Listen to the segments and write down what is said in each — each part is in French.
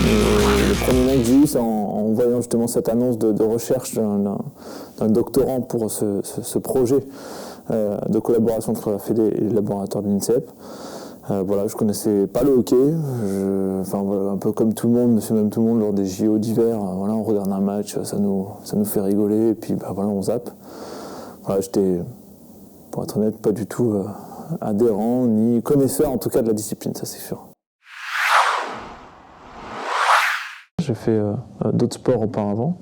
Et le premier lien que j'ai eu, c'est en voyant justement cette annonce de recherche d'un doctorant pour ce projet de collaboration entre la Fédé et le laboratoire de l'INSEP. Voilà, je connaissais pas le hockey, voilà, un peu comme tout le monde, monsieur même tout le monde lors des JO d'hiver, voilà, on regarde un match, ça nous fait rigoler, et puis voilà, on zappe. Voilà, j'étais, pour être honnête, pas du tout adhérent, ni connaisseur en tout cas de la discipline, ça c'est sûr. J'ai fait d'autres sports auparavant,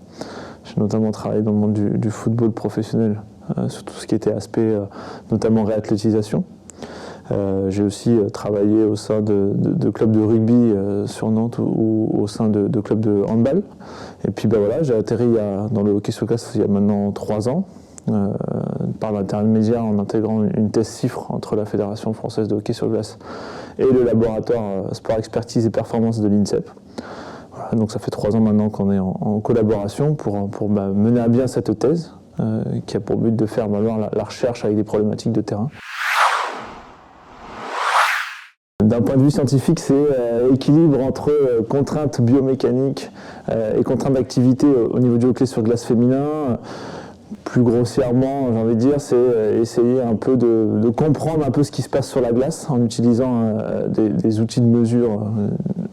j'ai notamment travaillé dans le monde du football professionnel, sur tout ce qui était aspect notamment réathlétisation. J'ai aussi travaillé au sein de clubs de rugby sur Nantes ou au sein de clubs de handball. Et puis voilà, j'ai atterri dans le hockey sur glace il y a maintenant 3 ans, par l'intermédiaire en intégrant une thèse CIFRE entre la Fédération française de hockey sur glace et le laboratoire sport expertise et performance de l'INSEP. Voilà, donc ça fait 3 ans maintenant qu'on est en collaboration pour mener à bien cette thèse qui a pour but de faire valoir la recherche avec des problématiques de terrain. D'un point de vue scientifique, c'est équilibre entre contraintes biomécaniques et contraintes d'activité au niveau du hockey sur glace féminin. Plus grossièrement, j'ai envie de dire, c'est essayer un peu de comprendre un peu ce qui se passe sur la glace en utilisant des outils de mesure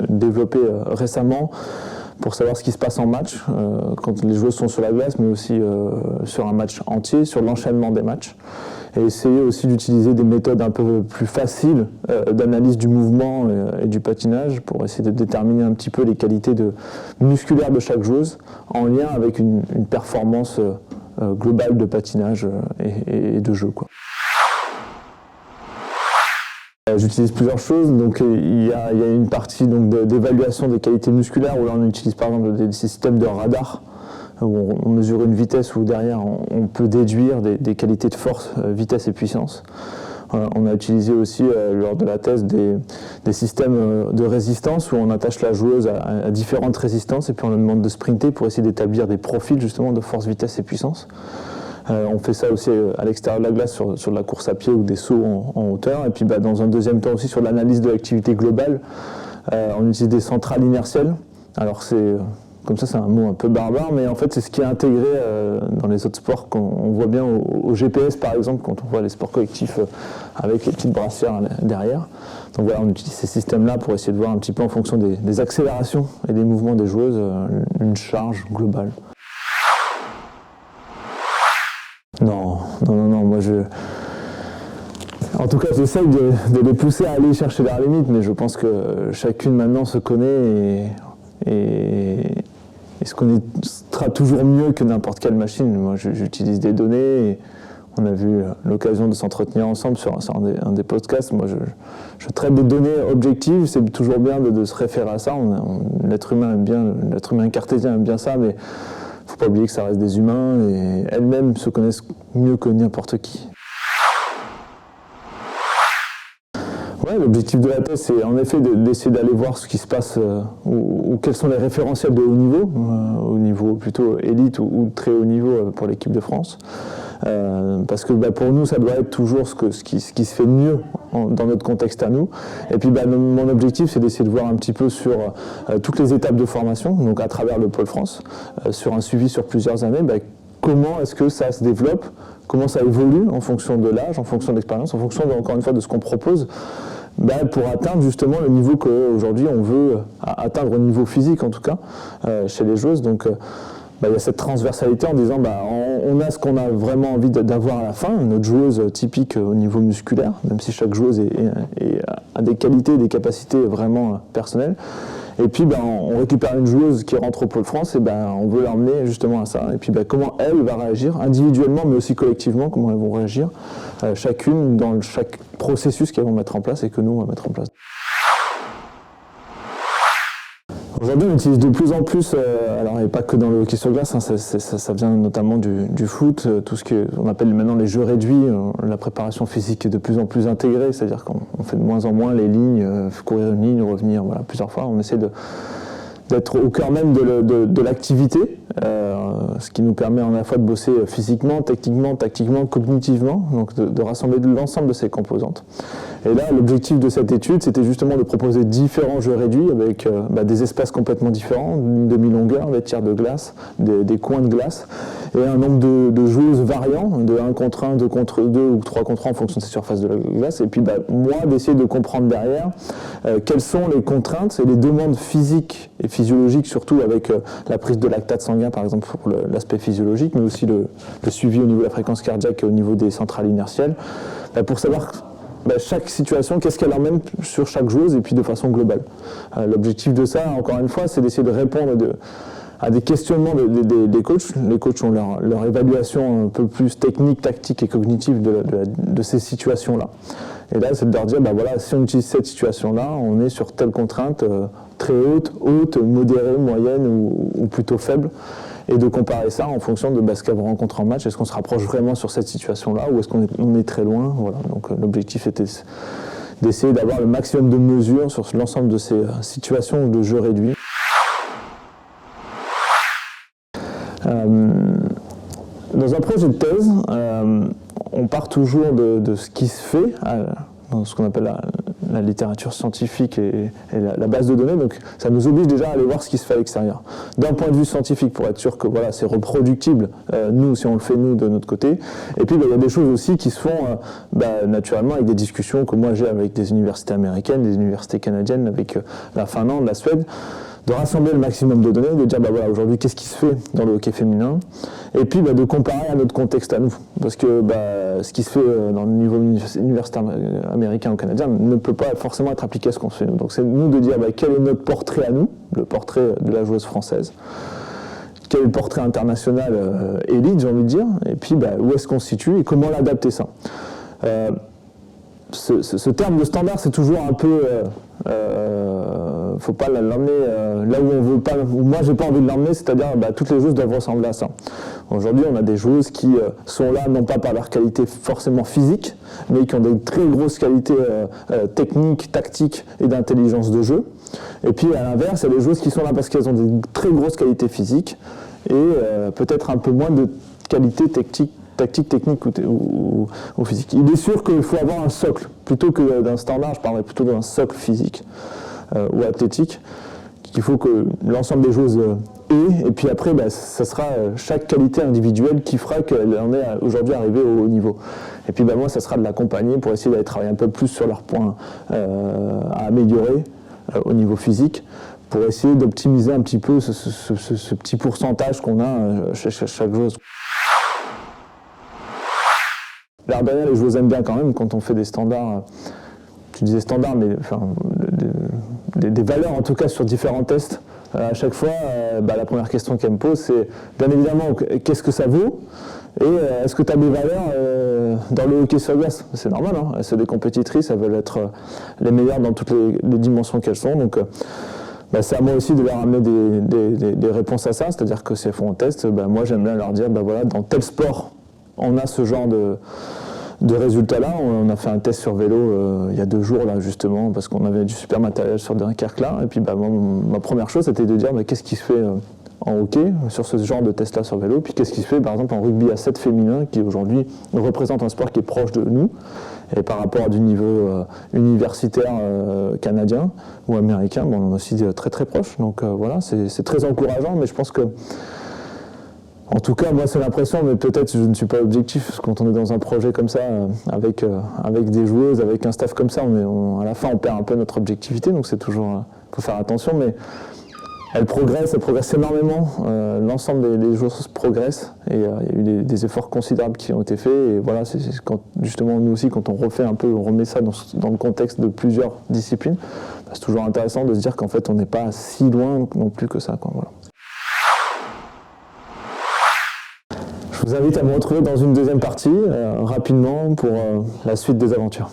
développés récemment pour savoir ce qui se passe en match, quand les joueuses sont sur la glace, mais aussi sur un match entier, sur l'enchaînement des matchs. Et essayer aussi d'utiliser des méthodes un peu plus faciles d'analyse du mouvement et du patinage pour essayer de déterminer un petit peu les qualités musculaires de chaque joueuse en lien avec une performance globale de patinage et de jeu, quoi. J'utilise plusieurs choses, donc il y a une partie d'évaluation des qualités musculaires où là on utilise par exemple des systèmes de radar où on mesure une vitesse où derrière on peut déduire des qualités de force, vitesse et puissance. On a utilisé aussi lors de la thèse des systèmes de résistance où on attache la joueuse à différentes résistances et puis on leur demande de sprinter pour essayer d'établir des profils justement de force, vitesse et puissance. On fait ça aussi à l'extérieur de la glace sur de la course à pied ou des sauts en hauteur. Et puis dans un deuxième temps aussi sur l'analyse de l'activité globale, on utilise des centrales inertielles. Alors comme ça c'est un mot un peu barbare, mais en fait c'est ce qui est intégré dans les autres sports qu'on voit bien au GPS par exemple, quand on voit les sports collectifs avec les petites brassières derrière. Donc voilà, on utilise ces systèmes-là pour essayer de voir un petit peu en fonction des accélérations et des mouvements des joueuses, une charge globale. Non, moi en tout cas j'essaye de les pousser à aller chercher leurs limites, mais je pense que chacune maintenant se connaît et se connaîtra toujours mieux que n'importe quelle machine. Moi j'utilise des données et on a vu l'occasion de s'entretenir ensemble sur un des podcasts. Moi je traite des données objectives, c'est toujours bien de se référer à ça. L'être humain cartésien aime bien ça, mais il ne faut pas oublier que ça reste des humains et elles-mêmes se connaissent mieux que n'importe qui. Ouais, l'objectif de la thèse, c'est en effet d'essayer d'aller voir ce qui se passe ou quels sont les référentiels de haut niveau, au niveau plutôt élite ou très haut niveau pour l'équipe de France. Parce que pour nous, ça doit être toujours ce qui se fait de mieux dans notre contexte à nous. Et puis mon objectif, c'est d'essayer de voir un petit peu sur toutes les étapes de formation, donc à travers le Pôle France, sur un suivi sur plusieurs années, comment est-ce que ça se développe, comment ça évolue en fonction de l'âge, en fonction de l'expérience, en fonction encore une fois de ce qu'on propose, pour atteindre justement le niveau qu'aujourd'hui on veut atteindre au niveau physique en tout cas chez les joueuses. Donc il y a cette transversalité en disant on a ce qu'on a vraiment envie d'avoir à la fin, notre joueuse typique au niveau musculaire, même si chaque joueuse a des qualités et des capacités vraiment personnelles. Et puis on récupère une joueuse qui rentre au Pôle France et on veut l'emmener justement à ça. Et puis comment elle va réagir individuellement mais aussi collectivement, comment elles vont réagir chacune dans chaque processus qu'elles vont mettre en place et que nous on va mettre en place. Aujourd'hui, on utilise de plus en plus, et pas que dans le hockey sur glace, ça vient notamment du foot, tout ce qu'on appelle maintenant les jeux réduits, la préparation physique est de plus en plus intégrée, c'est-à-dire qu'on fait de moins en moins les lignes, courir une ligne, revenir plusieurs fois, on essaie d'être au cœur même de l'activité, ce qui nous permet à la fois de bosser physiquement, techniquement, tactiquement, cognitivement, donc de rassembler l'ensemble de ces composantes. Et là, l'objectif de cette étude, c'était justement de proposer différents jeux réduits avec des espaces complètement différents, une demi-longueur, des tiers de glace, des coins de glace, et un nombre de joueuses variants, de 1 contre 1, 2 contre 2 ou 3 contre 1 en fonction de ces surfaces de la glace. Et puis moi, d'essayer de comprendre derrière quelles sont les contraintes et les demandes physiques et physiologiques, surtout avec la prise de lactate sanguin, par exemple, pour l'aspect physiologique, mais aussi le suivi au niveau de la fréquence cardiaque et au niveau des centrales inertielles, pour savoir chaque situation, qu'est-ce qu'elle emmène sur chaque joueuse et puis de façon globale. L'objectif de ça, encore une fois, c'est d'essayer de répondre à des questionnements des coachs. Les coachs ont leur évaluation un peu plus technique, tactique et cognitive de ces situations-là. Et là, c'est de leur dire, voilà, si on utilise cette situation-là, on est sur telle contrainte très haute, modérée, moyenne ou plutôt faible. Et de comparer ça en fonction de ce qu'elles vont rencontrer en match. Est-ce qu'on se rapproche vraiment sur cette situation-là ou est-ce qu'on est très loin? Voilà. Donc l'objectif était d'essayer d'avoir le maximum de mesures sur l'ensemble de ces situations de jeu réduit. Dans un projet de thèse, on part toujours de ce qui se fait, dans ce qu'on appelle la littérature scientifique et la base de données, donc ça nous oblige déjà à aller voir ce qui se fait à l'extérieur. D'un point de vue scientifique, pour être sûr que voilà, c'est reproductible, nous, si on le fait nous de notre côté. Et puis il y a des choses aussi qui se font naturellement avec des discussions que moi j'ai avec des universités américaines, des universités canadiennes, avec la Finlande, la Suède, de rassembler le maximum de données, de dire voilà, aujourd'hui qu'est-ce qui se fait dans le hockey féminin, et puis de comparer à notre contexte à nous. Parce que ce qui se fait dans le niveau universitaire américain ou canadien ne peut pas forcément être appliqué à ce qu'on fait nous. Donc c'est nous de dire quel est notre portrait à nous, le portrait de la joueuse française, quel est le portrait international élite, j'ai envie de dire, et puis où est-ce qu'on se situe et comment l'adapter ça. Ce terme de standard, c'est toujours un peu... faut pas l'emmener là où on veut pas, où moi j'ai pas envie de l'emmener, c'est-à-dire toutes les joueuses doivent ressembler à ça. Aujourd'hui, on a des joueuses qui sont là non pas par leur qualité forcément physique, mais qui ont des très grosses qualités techniques, tactiques et d'intelligence de jeu. Et puis à l'inverse, il y a des joueuses qui sont là parce qu'elles ont des très grosses qualités physiques et peut-être un peu moins de qualité technique, ou physique. Il est sûr qu'il faut avoir un socle, plutôt que d'un standard, je parlerais plutôt d'un socle physique ou athlétique, qu'il faut que l'ensemble des joueuses aient, et puis après, ça sera chaque qualité individuelle qui fera qu'elle en est aujourd'hui arrivée au haut niveau. Et puis moi, ça sera de l'accompagner pour essayer d'aller travailler un peu plus sur leurs points à améliorer au niveau physique, pour essayer d'optimiser un petit peu ce petit pourcentage qu'on a chez chaque joueuse. L'art dernier, les joueuses aiment bien quand même quand on fait des standards, tu disais standards, mais des valeurs en tout cas sur différents tests. À chaque fois, la première question qu'elle me pose, c'est bien évidemment qu'est-ce que ça vaut et est-ce que tu as des valeurs dans le hockey sur glace? C'est normal, hein, c'est des compétitrices, elles veulent être les meilleures dans toutes les dimensions qu'elles sont. Donc, c'est à moi aussi de leur amener des réponses à ça, c'est-à-dire que si elles font un test, moi j'aime bien leur dire voilà, dans tel sport, on a ce genre de résultats-là. On a fait un test sur vélo il y a 2 jours, là, justement, parce qu'on avait du super matériel sur Dunkerque, là. Et puis, ma première chose, c'était de dire qu'est-ce qui se fait en hockey sur ce genre de test-là sur vélo, puis qu'est-ce qui se fait, par exemple, en rugby à 7 féminin, qui aujourd'hui représente un sport qui est proche de nous, et par rapport à du niveau universitaire canadien ou américain, on est aussi très très proche. Donc voilà, c'est très encourageant, mais je pense que en tout cas, moi, c'est l'impression, mais peut-être je ne suis pas objectif, parce que quand on est dans un projet comme ça, avec des joueuses, avec un staff comme ça, à la fin, on perd un peu notre objectivité, donc c'est toujours... faut faire attention, mais elle progresse énormément. L'ensemble des joueuses progressent, et il y a eu des efforts considérables qui ont été faits, et voilà, c'est quand, justement, nous aussi, quand on refait un peu, on remet ça dans le contexte de plusieurs disciplines, c'est toujours intéressant de se dire qu'en fait, on n'est pas si loin non plus que ça, quoi, voilà. Je vous invite à me retrouver dans une deuxième partie, rapidement, pour la suite des aventures.